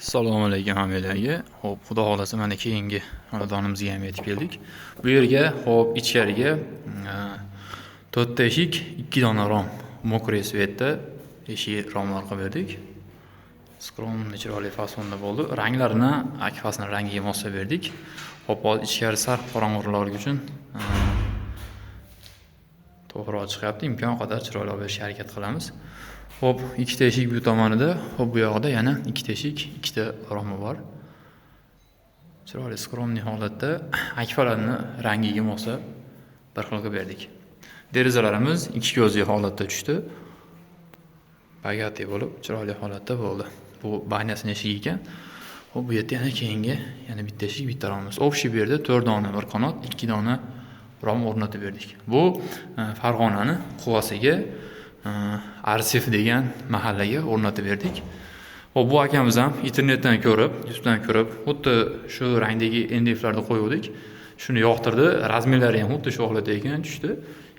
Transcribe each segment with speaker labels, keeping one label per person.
Speaker 1: Assalomu alaykum hammalarga. Xo'p, xudo xolasa mana keyingi xonadonimizga ham yetib keldik. Bu yerga, xo'p, ichkariga 4 ta eshik, 2 dona rom, mokriy svetda eshik romlar qilib berdik. Skromli chiroyli fasonda bo'ldi. Ranglarini akfasning rangiga moslab berdik. Xo'p, hozir ichkari sariq qorong'ulik uchun to'g'ri chiqyapti. Imkon qadar chiroyli olib berishga harakat qilamiz. Xo'p, 2 ta eshik bu tomonida, xo'p bu yoqda yana 2 ta eshik, 2 ta romi bor. Chiroyli skromli holatda akfalarni rangiga moslab bir xil qilib berdik. Derazalarimiz 2 ko'zli holatda tushdi. Bagati bo'lib, chiroyli holatda bo'ldi. Bu baynasining eshigi ekan. Xo'p, bu yerda yana keyingi yana bitta eshik, bitta romimiz. Общий bu yerda 4 dona bir qanot, 2 dona rom o'rnatib berdik. Bu Farg'onani Quvasiga Arsif degan mahallaga o'rnatib berdik. Xo'p, bu akamiz ham internetdan ko'rib, YouTubedan ko'rib, xuddi shu rangdagi NDF'larni qo'ydik. Shuni yoqtirdi, razmerlari ham xuddi shu holatda ekan tushdi.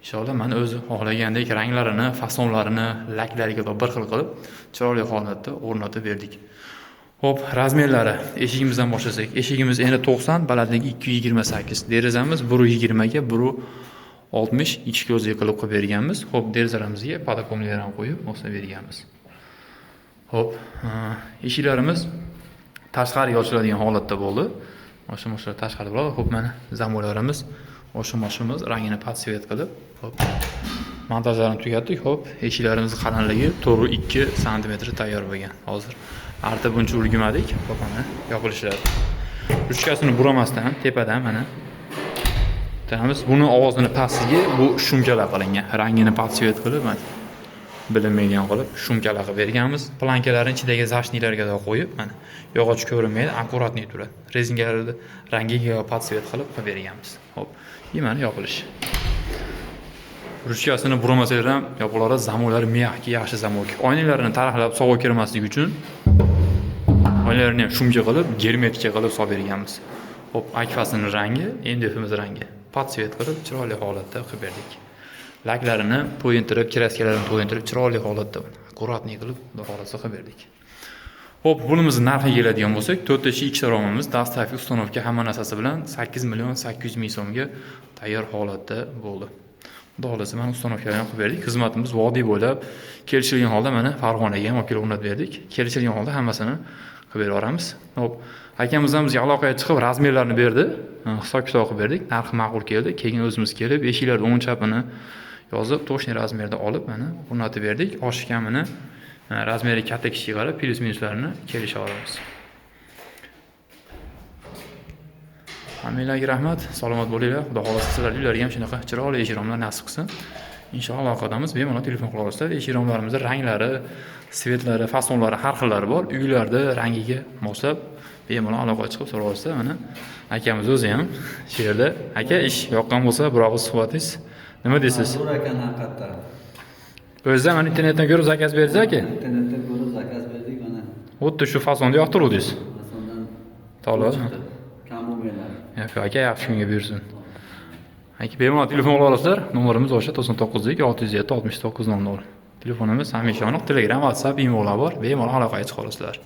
Speaker 1: Inshaalloh men o'zi xohlagandek ranglarini, fasonlarini, laklariga bir xil qilib, chiroyli holatda o'rnatib berdik. Xo'p, razmerlari eshigimizdan boshlasak, eshigimiz endi 90, balandligi 228, derazamiz 120 ga 160 ichki ko'zli qilib berganmiz. Xo'p, derazalarimizga podokomniklar ham qo'yib, moslab berganmiz. Xo'p, eshiklarimiz tashqariga ochiladigan holatda bo'ldi. Mashina tashqarida bo'ladi. Xo'p, mana zamolarimiz, mashina rangini podsvet qilib, xo'p, montajlarni tugatdik. Xo'p, eshiklarimiz qalinligi 4-2 sm tayyor bo'lgan. Hozir artib buncha ulgurmadik. Xo'p, mana yopilishlari. Ruchkasini buramasdan tepadan mana buni ovozini pastiga bu shumkalar qilingan. Rangini podsvet qilib, mana bilinmaydigan qilib shumkalar qilib berganmiz. Plankalarning ichidagi zashniklarga da qo'yib, mana yog'och ko'rinmaydi, akkuratniy turadi. Rezinkalarni rangiga podsvet qilib berganmiz. Xo'p, mana yopilish. Ruchkasini buramasalar ham yopilaveradi. Zamolari miyaqki, yaxshi zamok. Oynalarini taraqlab sovuq kirmasligi uchun oynalarni ham shumka qilib, germetikcha qilib solib berganmiz. Xo'p, akfasining rangi, NDFimiz rangi podsvet qilib, chiroyli holatda qilib berdik. Laklarini to'yintirib, kraskalarini to'yintirib, chiroyli holatda akkuratniy qilib, xohlasa qilib berdik. Xo'p, bunimizning narxiga keladigan bo'lsak, 4 ta eshik, 2 ta romimiz, dastavka, ustanovka hamma narsasi bilan 8.800.000 so'mga tayyor holatda bo'ldi. Xudo xolasa mana ustanovkalarni qilib berdik. Xizmatimiz vodiy bo'ylab kelishilgan holda mana Farg'onaga ham olib kelib o'rnatib berdik. Kelishilgan holda hammasini qilib beraveramiz. Xo'p, akamiz ham bizga aloqaga chiqib razmerlarni berdi. Hisob-kitob qilib berdik. Narxi ma'qul keldi. Keyin o'zimiz kelib, eshiklarning o'ng chapini yozib, to'shni razmerda olib, mana o'rnatib berdik. Oshib kamini razmeri katta kichik qarab, plus minuslarini kelisha olamiz. Hammalarga rahmat, salomat bo'linglar. Xudo xolasa sizlarga ham shunaqa chiroyli eshik romlar nasib qilsin. Inshaalloh aloqadamiz. Bemalol telefon qila olasizlar. Eshik romlarimizda ranglari, svetlari, fasonlari har xillari bor. Uylarda rangiga moslab bemalol aloqaga chiqib so'rab olasizlar. Mana akamiz o'zi ham shu yerda. Aka, ish yoqqan bo'lsa, biroq suhbatingiz nima deysiz?
Speaker 2: Zo'r ekan haqiqatdan.
Speaker 1: O'zi ham internetdan ko'rib zakaz berdingiz aka?
Speaker 2: Internetdan ko'rib zakaz berdik mana.
Speaker 1: Xuddi shu fasonda yoqtirdingiz.
Speaker 2: Fasondan
Speaker 1: To'g'ri.
Speaker 2: Kam bo'lmaylar.
Speaker 1: Aka, yaxshi kunga buyursin. Aka, bemalol telefon qila olasizlar. Nomerimiz o'sha 99 69 00. Telefonimiz hamisha aniq. Telegram, WhatsApp, emaillar bor. Bemalol aloqaga chiqa olasizlar.